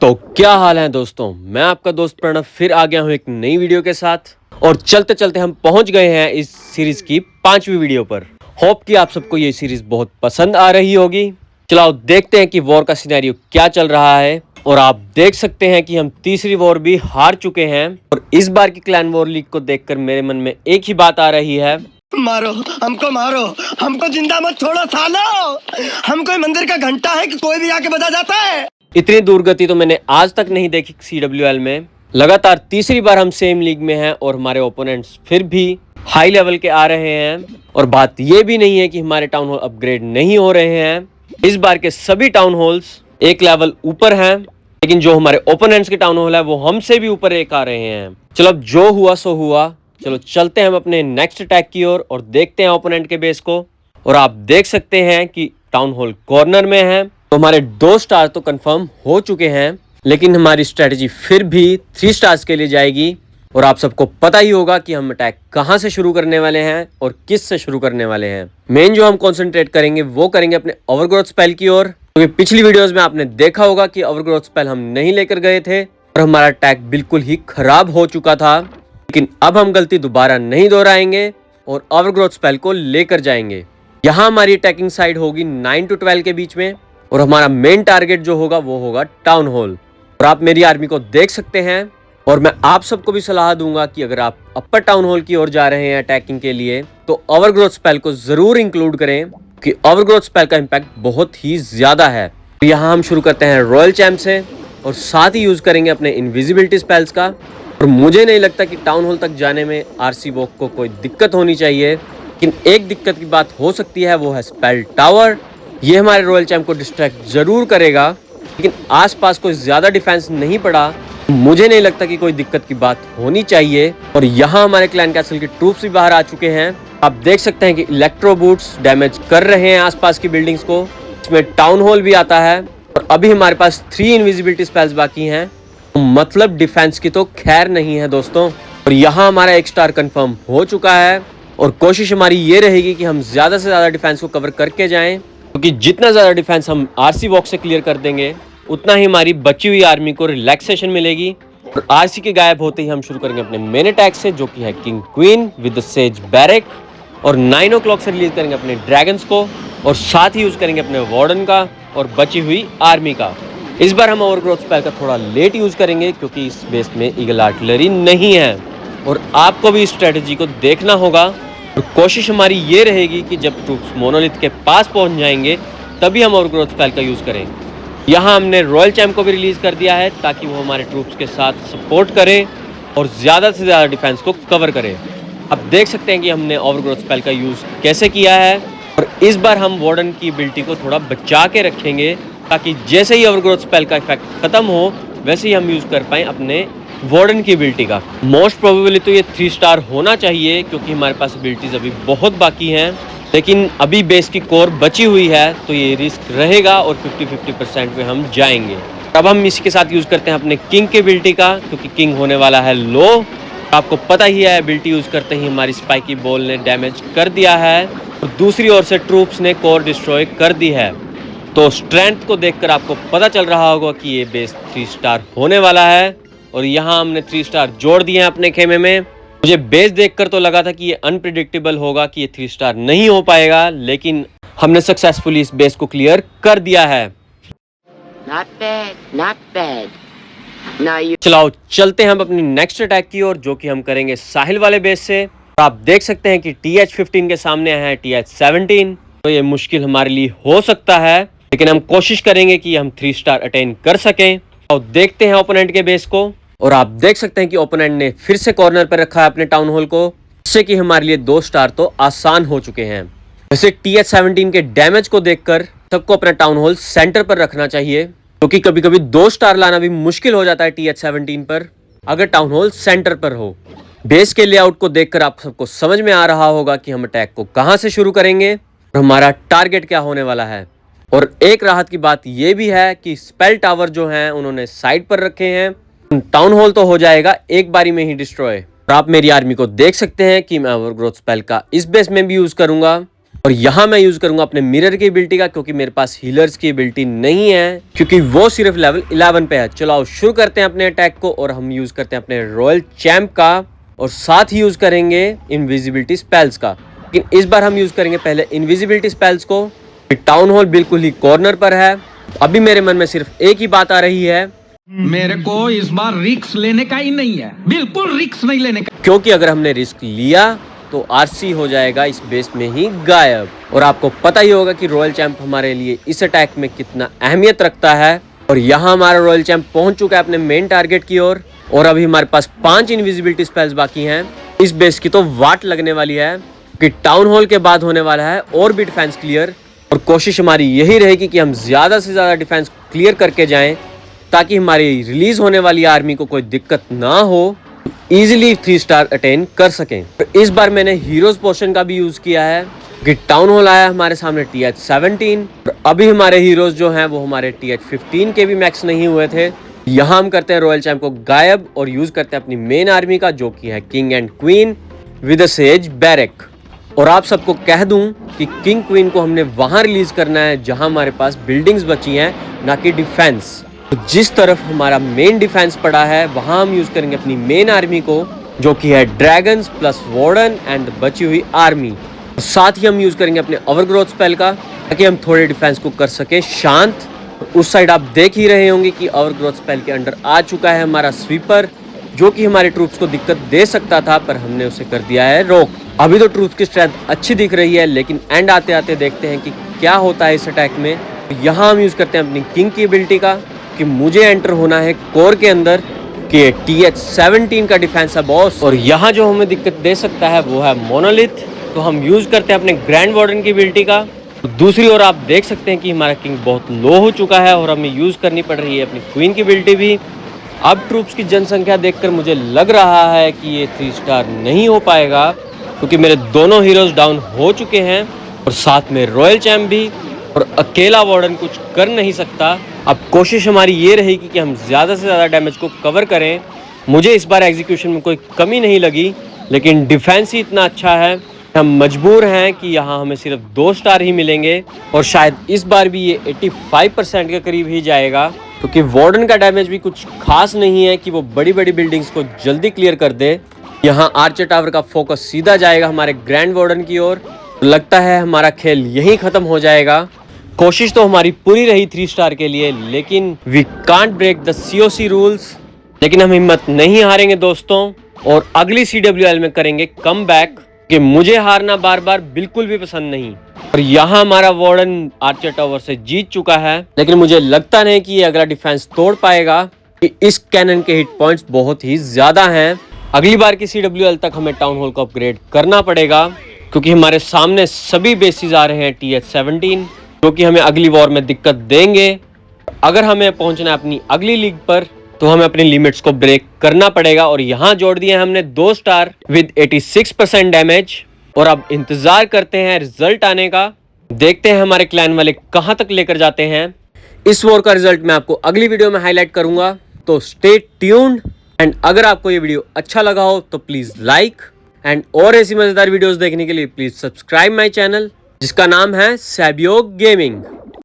तो क्या हाल है दोस्तों, मैं आपका दोस्त प्रणव फिर आ गया हूँ एक नई वीडियो के साथ। और चलते चलते हम पहुंच गए हैं इस सीरीज की 5वीं वीडियो पर। होप कि आप सबको ये सीरीज बहुत पसंद आ रही होगी। चलो देखते हैं कि वॉर का सिनेरियो क्या चल रहा है। और आप देख सकते हैं कि हम तीसरी वॉर भी हार चुके हैं। और इस बार की क्लैन वॉर लीग को देखकर मेरे मन में एक ही बात आ रही है, मारो हमको जिंदा मत छोड़ो सालो। हम कोई मंदिर का घंटा है कि कोई भी आके बजा जाता है। इतनी दुर्गति तो मैंने आज तक नहीं देखी CWL में। लगातार तीसरी बार हम सेम लीग में हैं और हमारे ओपोनेंट्स फिर भी हाई लेवल के आ रहे हैं। और बात ये भी नहीं है कि हमारे टाउन हॉल अपग्रेड नहीं हो रहे हैं। इस बार के सभी टाउन हॉल्स एक लेवल ऊपर हैं, लेकिन जो हमारे ओपोनेंट्स के टाउन हॉल है वो हमसे भी ऊपर एक आ रहे हैं। चलो अब जो हुआ सो हुआ। चलो चलते हैं हम अपने नेक्स्ट अटैक की ओर और देखते हैं ओपोनेंट के बेस को। और आप देख सकते हैं कि टाउन हॉल कॉर्नर में है। तो हमारे 2 स्टार तो कंफर्म हो चुके हैं, लेकिन हमारी स्ट्रेटजी फिर भी 3 स्टार्स के लिए जाएगी। और आप सबको पता ही होगा कि हम अटैक कहां से शुरू करने वाले हैं और किस से शुरू करने वाले हैं। मेन जो हम कंसंट्रेट करेंगे वो करेंगे अपने ओवरग्रोथ स्पेल की ओर। क्योंकि पिछली वीडियोस में आपने देखा होगा कि ओवरग्रोथ स्पेल हम नहीं लेकर गए थे और हमारा अटैक बिल्कुल ही खराब हो चुका था। लेकिन अब हम गलती दोबारा नहीं दोहराएंगे और ओवरग्रोथ स्पेल को लेकर जाएंगे। यहाँ हमारी अटैकिंग साइड होगी 9 to 12 के बीच में। और हमारा मेन टारगेट जो होगा वो होगा टाउन हॉल। और आप मेरी आर्मी को देख सकते हैं। और मैं आप सबको भी सलाह दूंगा कि अगर आप अपर टाउन हॉल की ओर जा रहे हैं अटैकिंग के लिए तो ओवरग्रोथ स्पेल को जरूर इंक्लूड करें, कि ओवरग्रोथ स्पेल का इम्पैक्ट बहुत ही ज्यादा है। तो यहाँ हम शुरू करते हैं रॉयल चैम्प से और साथ ही यूज करेंगे अपने इनविजिबिलिटी स्पेल्स का। और मुझे नहीं लगता कि टाउन हॉल तक जाने में आरसी वॉक को कोई दिक्कत होनी चाहिए। लेकिन एक दिक्कत की बात हो सकती है, वो है स्पेल टावर। ये हमारे रॉयल चैम्प को डिस्ट्रैक्ट जरूर करेगा, लेकिन आसपास कोई ज्यादा डिफेंस नहीं पड़ा। मुझे नहीं लगता कि कोई दिक्कत की बात होनी चाहिए। और यहाँ हमारे क्लैन कैसल के ट्रूप्स भी बाहर आ चुके हैं। आप देख सकते हैं कि इलेक्ट्रो बूट्स डैमेज कर रहे हैं आसपास की बिल्डिंग्स को। इसमें टाउन हॉल भी आता है। और अभी हमारे पास 3 इनविजिबिलिटी स्पेल्स बाकी हैं, मतलब डिफेंस की तो खैर नहीं है दोस्तों। और यहाँ हमारा 1 स्टार कंफर्म हो चुका है। और कोशिश हमारी ये रहेगी कि हम ज्यादा से ज्यादा डिफेंस को कवर करके जाएं, क्योंकि जितना ज्यादा डिफेंस हम आरसी बॉक्स से क्लियर कर देंगे उतना ही हमारी बची हुई आर्मी को रिलैक्सेशन मिलेगी। और आरसी के गायब होते ही हम शुरू करेंगे अपने मेन अटैक से, जो कि है king queen with the sage barrack. और 9 o'clock से रिलीज करेंगे अपने ड्रैगन्स को और साथ ही यूज करेंगे अपने वार्डन का और बची हुई आर्मी का। इस बार हम ओवरग्रोथ स्पेल का थोड़ा लेट यूज करेंगे, क्योंकि इस बेस में ईगल आर्टिलरी नहीं है। और आपको भी इस स्ट्रेटजी को देखना होगा। और कोशिश हमारी ये रहेगी कि जब ट्रूप्स मोनोलिथ के पास पहुंच जाएंगे तभी हम ओवरग्रोथ स्पेल का यूज करें। यहाँ हमने रॉयल चैम्प को भी रिलीज कर दिया है, ताकि वो हमारे ट्रूप्स के साथ सपोर्ट करे और ज्यादा से ज्यादा डिफेंस को कवर करे। अब देख सकते हैं कि हमने ओवरग्रोथ स्पेल का यूज कैसे किया है। और इस बार हम वार्डन की एबिलिटी को थोड़ा बचा के रखेंगे, ताकि जैसे ही ओवरग्रोथ स्पेल का इफेक्ट खत्म हो वैसे ही हम यूज कर पाए अपने वार्डन की एबिलिटी का। मोस्ट प्रोबेबली तो ये 3 स्टार होना चाहिए, क्योंकि हमारे पास एबिलिटीज अभी बहुत बाकी हैं। लेकिन अभी बेस की कोर बची हुई है तो ये रिस्क रहेगा और 50-50% पे हम जाएंगे। अब हम इसी के साथ यूज करते हैं अपने किंग की एबिलिटी का, क्योंकि किंग होने वाला है लो। आपको पता ही है एबिलिटी यूज करते ही हमारी स्पाइकी बॉल ने डैमेज कर दिया है और दूसरी ओर से ट्रूप्स ने कोर डिस्ट्रॉय कर दी है। तो स्ट्रेंथ को देखकर आपको पता चल रहा होगा कि ये बेस 3 स्टार होने वाला है। और यहाँ हमने 3 स्टार जोड़ दिए हैं अपने खेमे में। मुझे बेस देखकर तो लगा था कि ये अनप्रिडिक्टेबल होगा, कि ये 3 स्टार नहीं हो पाएगा, लेकिन हमने सक्सेसफुली इस बेस को क्लियर कर दिया है। Not bad, not bad. Now you... चलाओ चलते हैं हम अपनी नेक्स्ट अटैक की ओर, जो कि हम करेंगे साहिल वाले बेस से। और आप देख सकते हैं कि TH-15 के सामने है TH-17। तो ये मुश्किल हमारे लिए हो सकता है, लेकिन हम कोशिश करेंगे कि हम 3 स्टार अटेन कर सकें। और देखते हैं ओपोनेंट के बेस को। और आप देख सकते हैं कि ओपोनेंट ने फिर से कॉर्नर पर रखा है अपने टाउन हॉल को, जिससे कि हमारे लिए 2 स्टार तो आसान हो चुके हैं। वैसे TH-17 के डैमेज को देखकर सबको अपना टाउन हॉल सेंटर पर रखना चाहिए, क्योंकि कभी कभी 2 स्टार लाना भी मुश्किल हो जाता है TH-17 पर, अगर टाउन हॉल सेंटर पर हो। बेस के लेआउट को देखकर आप सबको समझ में आ रहा होगा कि हम अटैक को कहां से शुरू करेंगे और हमारा टारगेट क्या होने वाला है। और एक राहत की बात यह भी है कि स्पेल टावर जो हैं उन्होंने साइड पर रखे हैं। टाउन हॉल तो हो जाएगा एक बारी में ही डिस्ट्रॉय। और आप मेरी आर्मी को देख सकते हैं कि मैं ओवरग्रोथ स्पेल का इस बेस में भी यूज करूंगा। और यहाँ मैं यूज करूंगा अपने मिरर की एबिलिटी का, क्योंकि मेरे पास हीलर्स की एबिलिटी नहीं है, क्योंकि वो सिर्फ लेवल 11 पे है। चलो आओ शुरू करते हैं अपने अटैक को, और हम यूज करते हैं अपने रॉयल चैम्प का, और साथ ही यूज करेंगे इनविजिबिलिटी स्पेल्स का। लेकिन इस बार हम यूज करेंगे पहले इनविजिबिलिटी स्पेल्स को। टाउन हॉल बिल्कुल ही कॉर्नर पर है। अभी मेरे मन में सिर्फ एक ही बात आ रही है, मेरे को इस बार रिस्क लेने का ही नहीं है, बिल्कुल रिस्क नहीं लेने का। क्योंकि अगर हमने रिस्क लिया तो आरसी हो जाएगा इस बेस में ही गायब। और आपको पता ही होगा कि रॉयल चैंप हमारे लिए इस अटैक में कितना अहमियत रखता है। और यहाँ हमारा रॉयल चैंप पहुंच चुका है अपने मेन टारगेट की ओर, और अभी हमारे पास 5 इनविजिबिलिटी स्पेल्स बाकी हैं। इस बेस की तो वाट लगने वाली है कि टाउन हॉल के बाद होने वाला है और भी डिफेंस क्लियर। और कोशिश हमारी यही रहेगी कि हम ज्यादा से ज्यादा डिफेंस क्लियर करके जाएं, ताकि हमारी रिलीज होने वाली आर्मी को कोई दिक्कत ना हो, इजीली 3 स्टार अटेन कर सकें। तो इस बार मैंने हीरोज पोर्शन का भी यूज किया है कि टाउन हॉल आया हमारे सामने TH17, और अभी हमारे हीरोज जो हैं वो हमारे TH15 के भी मैक्स नहीं हुए थे। यहाँ हम करते हैं रॉयल चैंप को गायब और यूज करते हैं अपनी मेन आर्मी का, जो कि है king and queen with a says barrack. और आप सबको कह दूं कि किंग क्वीन को हमने वहां रिलीज करना है जहां हमारे पास बिल्डिंग्स बची हैं, ना कि डिफेंस। तो जिस तरफ हमारा मेन डिफेंस पड़ा है वहां हम यूज करेंगे अपनी मेन आर्मी को, जो कि है ड्रैगन्स प्लस वार्डन एंड बची हुई आर्मी। साथ ही हम यूज करेंगे अपने ओवरग्रोथ स्पेल का, ताकि हम थोड़े डिफेंस को कर सके शांत। उस साइड आप देख ही रहे होंगे कि ओवरग्रोथ स्पेल के अंडर आ चुका है हमारा स्वीपर, जो कि हमारे ट्रूप्स को दिक्कत दे सकता था, पर हमने उसे कर दिया है रोक। अभी तो ट्रूप्स की स्ट्रेंथ अच्छी दिख रही है, लेकिन एंड आते आते देखते हैं कि क्या होता है इस अटैक में। यहाँ हम यूज करते हैं अपनी किंग की एबिलिटी का, कि मुझे एंटर होना है कोर के अंदर, कि TH17 का डिफेंस है बॉस। और यहाँ जो हमें दिक्कत दे सकता है वो है मोनोलिथ, तो हम यूज करते हैं अपने ग्रैंड वार्डन की एबिलिटी का। तो दूसरी ओर आप देख सकते हैं कि हमारा किंग बहुत लो हो चुका है, और हमें यूज करनी पड़ रही है अपनी क्वीन की एबिलिटी भी। अब ट्रूप्स की जनसंख्या देखकर मुझे लग रहा है कि ये 3 स्टार नहीं हो पाएगा, क्योंकि मेरे दोनों हीरोज डाउन हो चुके हैं, और साथ में रॉयल चैंप भी, और अकेला वार्डन कुछ कर नहीं सकता। अब कोशिश हमारी ये रहेगी कि हम ज़्यादा से ज़्यादा डैमेज को कवर करें। मुझे इस बार एग्जीक्यूशन में कोई कमी नहीं लगी, लेकिन डिफेंस ही इतना अच्छा है, हम मजबूर हैं कि यहाँ हमें सिर्फ 2 स्टार ही मिलेंगे। और शायद इस बार भी ये 85% के करीब ही जाएगा, क्योंकि वार्डन का डैमेज भी कुछ खास नहीं है कि वो बड़ी बड़ी बिल्डिंग्स को जल्दी क्लियर कर दे। यहाँ आर्चर टावर का फोकस सीधा जाएगा हमारे ग्रैंड वार्डन की ओर। लगता है हमारा खेल यहीं खत्म हो जाएगा। कोशिश तो हमारी पूरी रही 3 स्टार के लिए, लेकिन we can't break the COC rules. लेकिन हम हिम्मत नहीं हारेंगे दोस्तों, और अगली CWL में करेंगे कम बैक, कि मुझे हारना बार बार बिल्कुल भी पसंद नहीं। और यहाँ हमारा वार्डन आर्चर टावर से जीत चुका है, लेकिन मुझे लगता नहीं कि ये अगला डिफेंस तोड़ पाएगा, कि इस कैनन के हिट पॉइंट्स बहुत ही ज्यादा हैं। अगली बार की CWL तक हमें टाउन हॉल को अपग्रेड करना पड़ेगा, क्योंकि हमारे सामने सभी बेसिस आ रहे हैं TH17, जो कि हमें अगली वॉर में दिक्कत देंगे। अगर हमें पहुंचना है अपनी अगली लीग पर, तो हमें अपनी लिमिट्स को ब्रेक करना पड़ेगा। और यहाँ जोड़ दिए हमने 2 स्टार विद 86% डैमेज, और अब इंतजार करते हैं रिजल्ट आने का। देखते हैं हमारे क्लैन वाले कहां तक लेकर जाते हैं। इस वॉर का रिजल्ट मैं आपको अगली वीडियो में हाईलाइट करूंगा, तो स्टे ट्यून्ड। एंड अगर आपको ये वीडियो अच्छा लगा हो तो प्लीज लाइक, एंड और ऐसी मजेदार वीडियोस देखने के लिए प्लीज सब्सक्राइब माय चैनल, जिसका नाम है सैबियो गेमिंग।